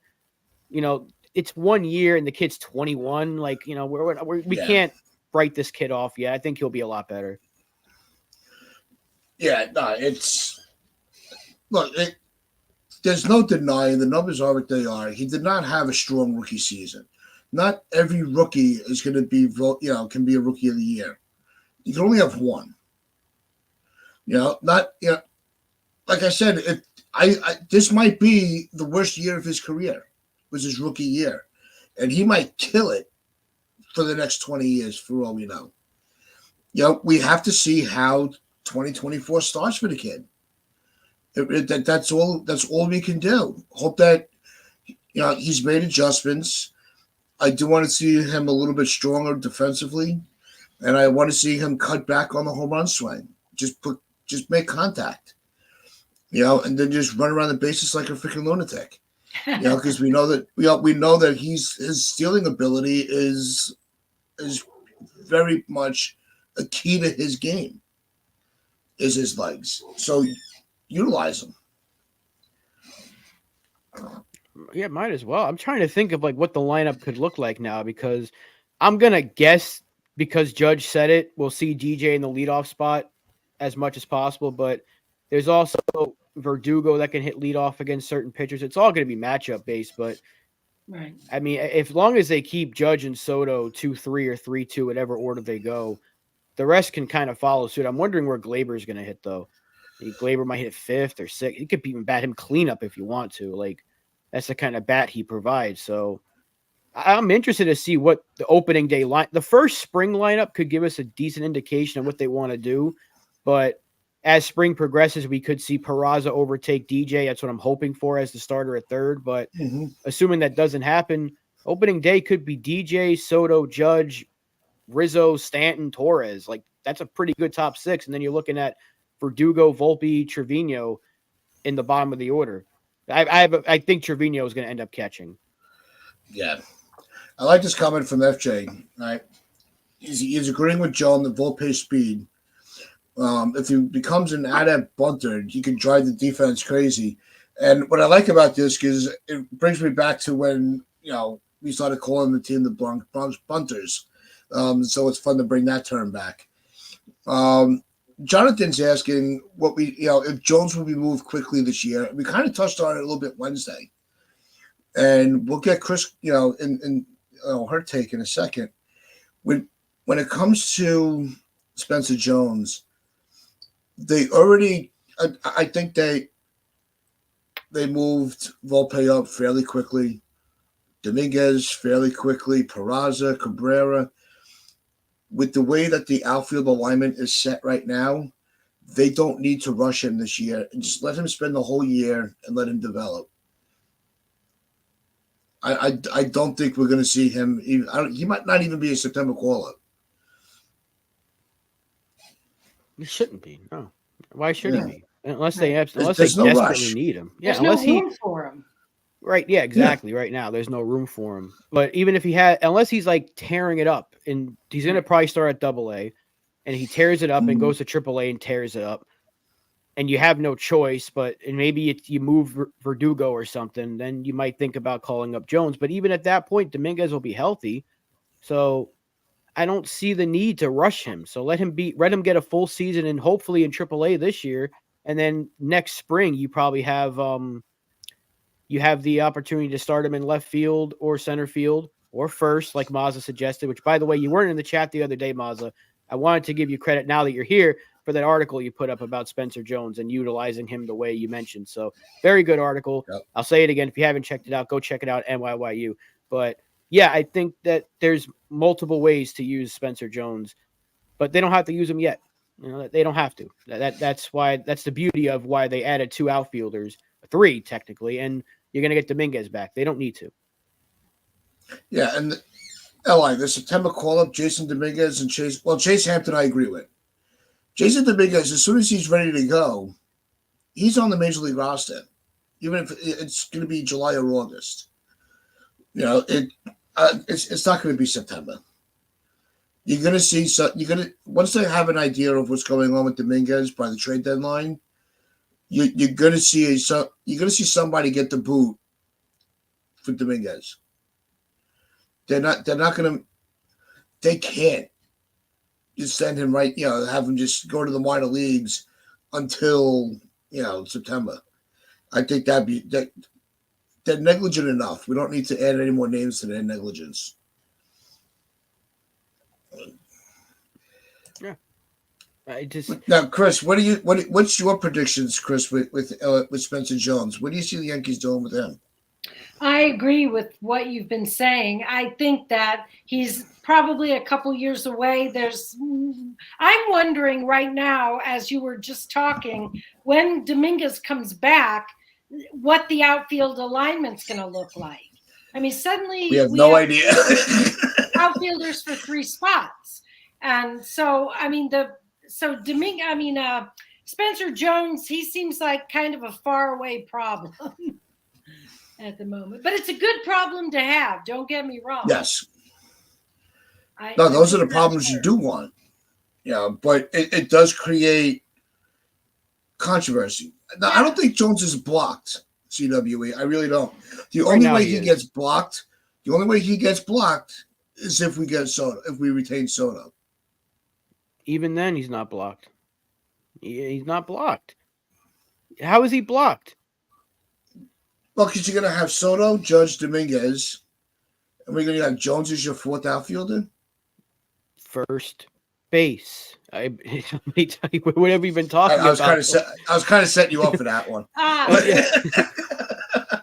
it's 1 year and the kid's 21. Like, we can't write this kid off yet. I think he'll be a lot better. Yeah, no, there's no denying the numbers are what they are. He did not have a strong rookie season. Not every rookie is going to be, can be a rookie of the year. You can only have one. Like I said, this might be the worst year of his career, was his rookie year. And he might kill it for the next 20 years, for all we know. We have to see how 2024 starts for the kid. That's all we can do. Hope that he's made adjustments. I do want to see him a little bit stronger defensively, and I want to see him cut back on the home run swing. Just make contact, and then just run around the bases like a freaking lunatic. Because we know that his stealing ability is very much a key to his game. Is his legs. So utilize them. Yeah, might as well. I'm trying to think of what the lineup could look like now, because I'm going to guess, because Judge said it, we'll see DJ in the leadoff spot as much as possible, but there's also Verdugo that can hit leadoff against certain pitchers. It's all going to be matchup based, but right. I mean, as long as they keep Judge and Soto 2-3 or 3-2, whatever order they go, the rest can kind of follow suit. I'm wondering where Glaber is going to hit, though. Glaber might hit 5th or 6th. You could even bat him cleanup if you want to. That's the kind of bat he provides. So I'm interested to see what the opening day the first spring lineup could give us a decent indication of what they want to do. But as spring progresses, we could see Peraza overtake DJ. That's what I'm hoping for as the starter at third. But assuming that doesn't happen, opening day could be DJ, Soto, Judge, Rizzo, Stanton, Torres. That's a pretty good top 6. And then you're looking at Verdugo, Volpe, Trevino in the bottom of the order. I think Trevino is going to end up catching. Yeah. I like this comment from FJ. Right? He's agreeing with Joe on the Volpe speed. If he becomes an adept bunter, he can drive the defense crazy. And what I like about this is it brings me back to when, we started calling the team the Bronx Bunters. So it's fun to bring that term back. Jonathan's asking if Jones will be moved quickly this year. We kind of touched on it a little bit Wednesday, and we'll get Chris, in her take in a second. When it comes to Spencer Jones, they already, I think they moved Volpe up fairly quickly, Dominguez fairly quickly, Peraza, Cabrera. With the way that the outfield alignment is set right now, they don't need to rush him this year. And just let him spend the whole year and let him develop. I don't think we're going to see him. He might not even be a September call-up. He shouldn't be. No. Why should he be? Unless they There's no desperately rush. need him. There's unless no room for him. Right. Yeah, exactly. Right now, there's no room for him. But even if unless he's like tearing it up, and he's going to probably start at AA, and he tears it up and goes to AAA and tears it up, and you have no choice, and maybe you move Verdugo or something, then you might think about calling up Jones. But even at that point, Dominguez will be healthy. So I don't see the need to rush him. So let him get a full season and hopefully in AAA this year. And then next spring, you probably have the opportunity to start him in left field or center field or first, like Mazza suggested, which, by the way, you weren't in the chat the other day, Mazza. I wanted to give you credit now that you're here for that article you put up about Spencer Jones and utilizing him the way you mentioned. So very good article. Yep. I'll say it again. If you haven't checked it out, go check it out, NYYU. But yeah, I think that there's multiple ways to use Spencer Jones, but they don't have to use him yet. They don't have to. That's the beauty of why they added 2 outfielders, 3 technically, and you're going to get Dominguez back. They don't need to. Yeah, and the September call-up, Jason Dominguez and Chase. Well, Chase Hampton, I agree with. Jason Dominguez, as soon as he's ready to go, he's on the Major League roster, even if it's going to be July or August. It's not going to be September. You're going to see once they have an idea of what's going on with Dominguez by the trade deadline, you're going to see somebody get the boot for Dominguez. They're not going to. They can't just send him right. Have him just go to the minor leagues until September. I think they're negligent enough. We don't need to add any more names to their negligence. Yeah. Now, Chris, what's your predictions, Chris, with Spencer Jones? What do you see the Yankees doing with him? I agree with what you've been saying. I think that he's probably a couple years away. I'm wondering right now, as you were just talking, when Dominguez comes back, what the outfield alignment's going to look like. I mean, suddenly we have no idea. Outfielders for 3 spots. And so, Spencer Jones, he seems like kind of a faraway problem at the moment. But it's a good problem to have. Don't get me wrong. Yes. Those are the problems you do want. But it does create controversy. Now, I don't think Jones is blocked, CWE. I really don't. The only way he gets blocked is if we get Soto, if we retain Soto. Even then, he's not blocked. He's not blocked. How is he blocked? Well, because you're going to have Soto, Judge, Dominguez, and we're going to have Jones as your 4th outfielder. First base. Let me tell you, whatever you've been talking about. I was kind of setting you up for that one.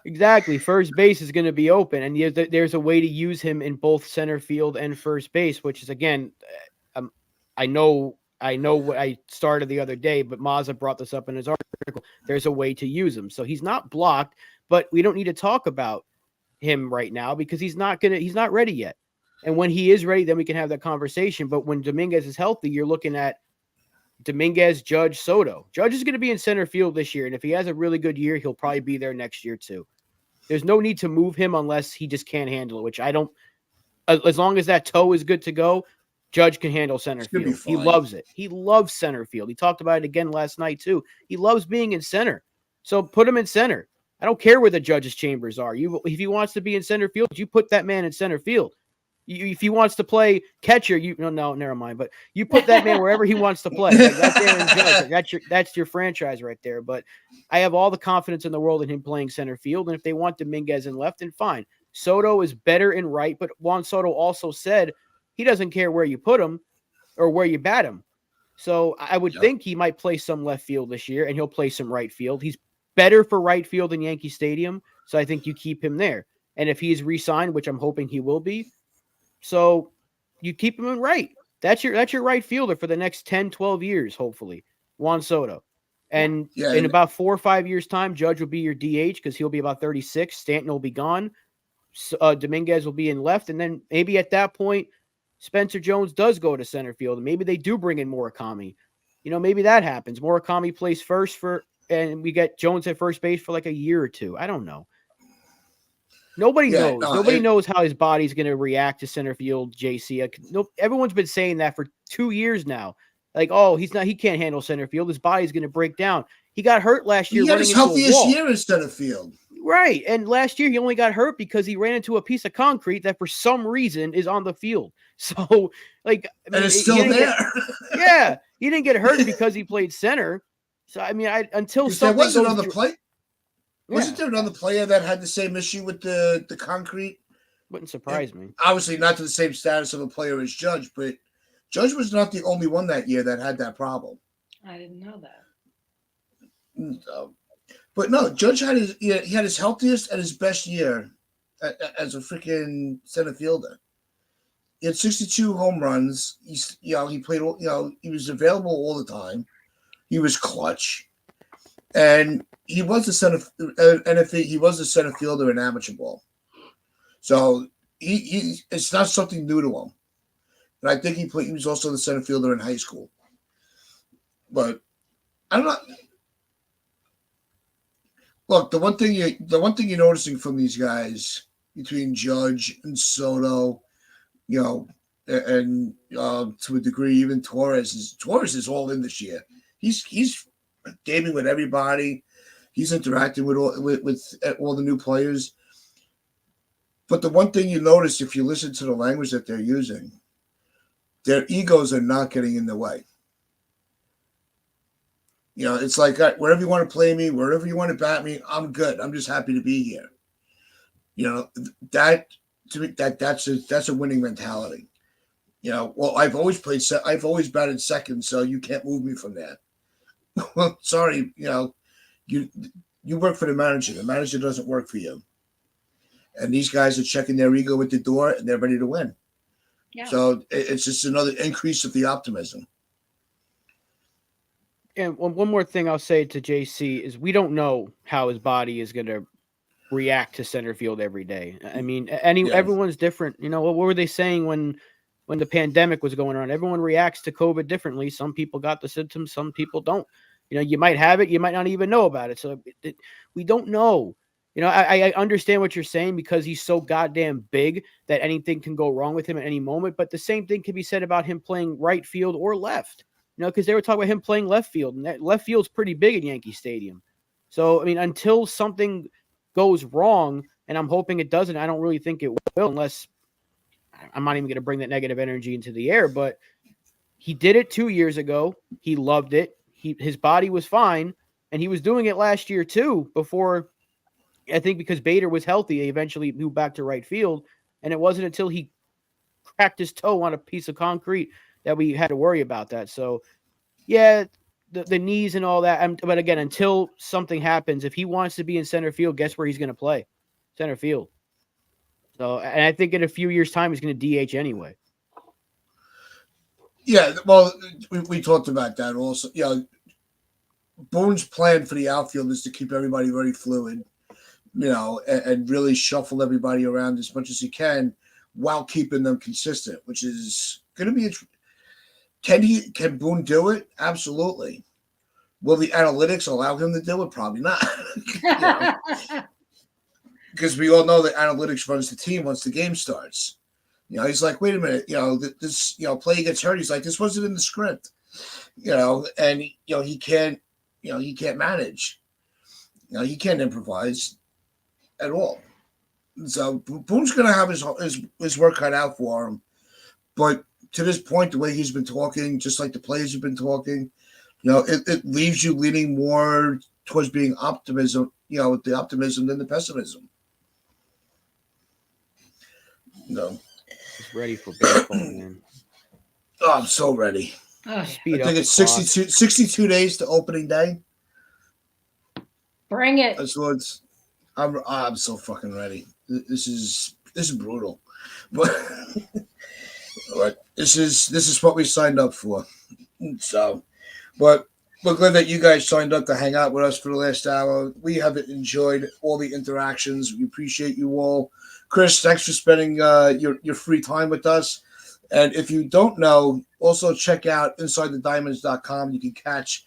Exactly. First base is going to be open, and there's a way to use him in both center field and first base, which is, again, I know what I started the other day, but Mazza brought this up in his article. There's a way to use him. So he's not blocked, but we don't need to talk about him right now because he's not ready yet. And when he is ready, then we can have that conversation. But when Dominguez is healthy, you're looking at Dominguez, Judge, Soto. Judge is going to be in center field this year. And if he has a really good year, he'll probably be there next year too. There's no need to move him unless he just can't handle it, which I don't. As long as that toe is good to go, Judge can handle center field. He loves it. He loves center field. He talked about it again last night too. He loves being in center. So put him in center. I don't care where the judge's chambers are. If he wants to be in center field, you put that man in center field. If he wants to play catcher, no, never mind. But you put that man wherever he wants to play. Like, that's Aaron Judge. That's your franchise right there. But I have all the confidence in the world in him playing center field. And if they want Dominguez in left, then fine. Soto is better in right, but Juan Soto also said he doesn't care where you put him or where you bat him. So I would think he might play some left field this year, and he'll play some right field. He's better for right field in Yankee Stadium, so I think you keep him there. And if he's re-signed, which I'm hoping he will be, so you keep him in right. That's your right fielder for the next 10, 12 years, hopefully, Juan Soto. And in about 4 or 5 years' time, Judge will be your DH because he'll be about 36. Stanton will be gone. Dominguez will be in left. And then maybe at that point, Spencer Jones does go to center field. And maybe they do bring in Murakami. Maybe that happens. Murakami plays first and we get Jones at first base for like a year or two. I don't know. Nobody knows. Nobody knows how his body's going to react to center field, JC. Everyone's been saying that for 2 years now. Like, he can't handle center field. His body's going to break down. He got hurt last year. He had his healthiest year in center field. Right. And last year he only got hurt because he ran into a piece of concrete that for some reason is on the field. So, like, and it's still there. He didn't get hurt because he played center. So, I mean, until something there wasn't on the play. Wasn't there another player that had the same issue with the concrete? Wouldn't surprise me. Obviously, not to the same status of a player as Judge, but Judge was not the only one that year that had that problem. I didn't know that. But no, Judge had he had his healthiest and his best year as a freaking center fielder. He had 62 home runs. He played. He was available all the time. He was clutch, and he was a center. And he was a center fielder in amateur ball. So he it's not something new to him. And I think he was also the center fielder in high school. But I don't know. Look, the one thing you're noticing from these guys between Judge and Soto, and to a degree even Torres is all in this year. He's gaming with everybody. He's interacting with all the new players. But the one thing you notice if you listen to the language that they're using, their egos are not getting in the way. It's like, wherever you want to play me, wherever you want to bat me, I'm good. I'm just happy to be here. That to me, that's a winning mentality. Well, I've always batted second, so you can't move me from there. Well, sorry, you work for the manager. The manager doesn't work for you. And these guys are checking their ego at the door, and they're ready to win. Yeah. So it's just another increase of the optimism. And one more thing I'll say to JC is we don't know how his body is going to react to center field every day. I mean, everyone's different. What were they saying when the pandemic was going on? Everyone reacts to COVID differently. Some people got the symptoms, some people don't. You might have it, you might not even know about it. So we don't know. I understand what you're saying because he's so goddamn big that anything can go wrong with him at any moment. But the same thing can be said about him playing right field or left. Because they were talking about him playing left field, and that left field's pretty big in Yankee Stadium. So, I mean, until something goes wrong, and I'm hoping it doesn't, I don't really think it will, unless I'm not even going to bring that negative energy into the air. But he did it 2 years ago. He loved it. His body was fine, and he was doing it last year too. Before, I think, because Bader was healthy, they eventually moved back to right field, and it wasn't until he cracked his toe on a piece of concrete that we had to worry about that. So, yeah, the knees and all that. But again, until something happens, if he wants to be in center field, guess where he's going to play? Center field. So, and I think in a few years' time, he's going to DH anyway. Yeah, well, we talked about that also. Boone's plan for the outfield is to keep everybody very fluid, and really shuffle everybody around as much as he can while keeping them consistent, which is going to be Can Boone do it? Absolutely. Will the analytics allow him to do it? Probably not. Because we all know that analytics runs the team once the game starts. He's like, wait a minute, this player gets hurt. He's like, this wasn't in the script. And he can't manage. He can't improvise at all. So Boone's going to have his work cut out for him. But to this point, the way he's been talking, just like the players have been talking, it leaves you leaning more towards being optimism, the optimism than the pessimism. No. Just ready for baseball, man. Oh, I'm so ready. Speed I think up it's the clock. 62 days to opening day. Bring it. That's what's. I'm so fucking ready. This is brutal, but this is what we signed up for. So, but we're glad that you guys signed up to hang out with us for the last hour. We have enjoyed all the interactions. We appreciate you all. Chris, thanks for spending your free time with us. And if you don't know, also check out InsideTheDiamonds.com. You can catch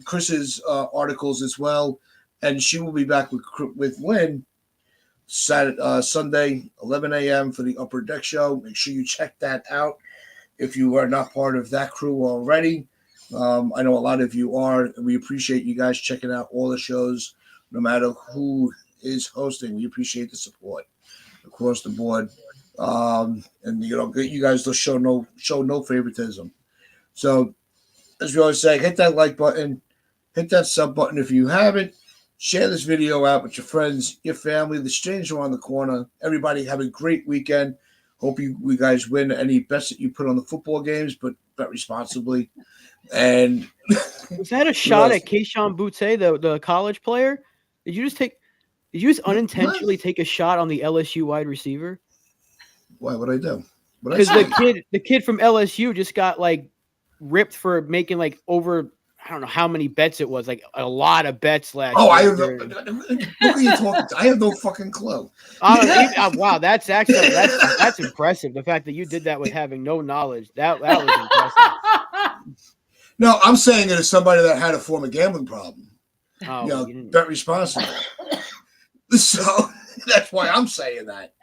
Chris's articles as well. And she will be back with Lynn Sunday, 11 a.m. for the Upper Deck Show. Make sure you check that out if you are not part of that crew already. I know a lot of you are, and we appreciate you guys checking out all the shows, no matter who is hosting. We appreciate the support across the board. And you guys will show no favoritism. So, as we always say, hit that like button, hit that sub button if you haven't. Share this video out with your friends, your family, the stranger on the corner. Everybody have a great weekend. Hope you guys win any bets that you put on the football games, but bet responsibly. And was that a shot at Keyshawn Butte, the college player? Did you just unintentionally take a shot on the LSU wide receiver? Why would I do? Because the kid from LSU just got like ripped for making like over, I don't know how many bets it was, like a lot of bets last year. I have look at you talking. I have no fucking clue. Wow, that's impressive. The fact that you did that with having no knowledge, that was impressive. No, I'm saying it as somebody that had a form of gambling problem. Bet responsibly. So that's why I'm saying that.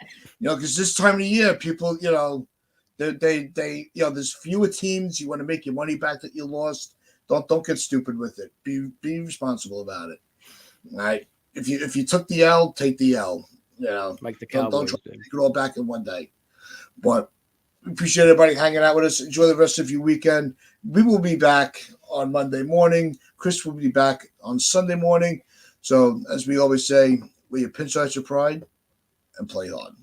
Because this time of the year, people, they there's fewer teams. You want to make your money back that you lost. Don't get stupid with it. Be responsible about it. All right. If you took the L, take the L. Like the Cowboys. Don't try to take it all back in one day. But we appreciate everybody hanging out with us. Enjoy the rest of your weekend. We will be back on Monday morning. Chris will be back on Sunday morning. So as we always say, wear your pinstripes of pride and play hard.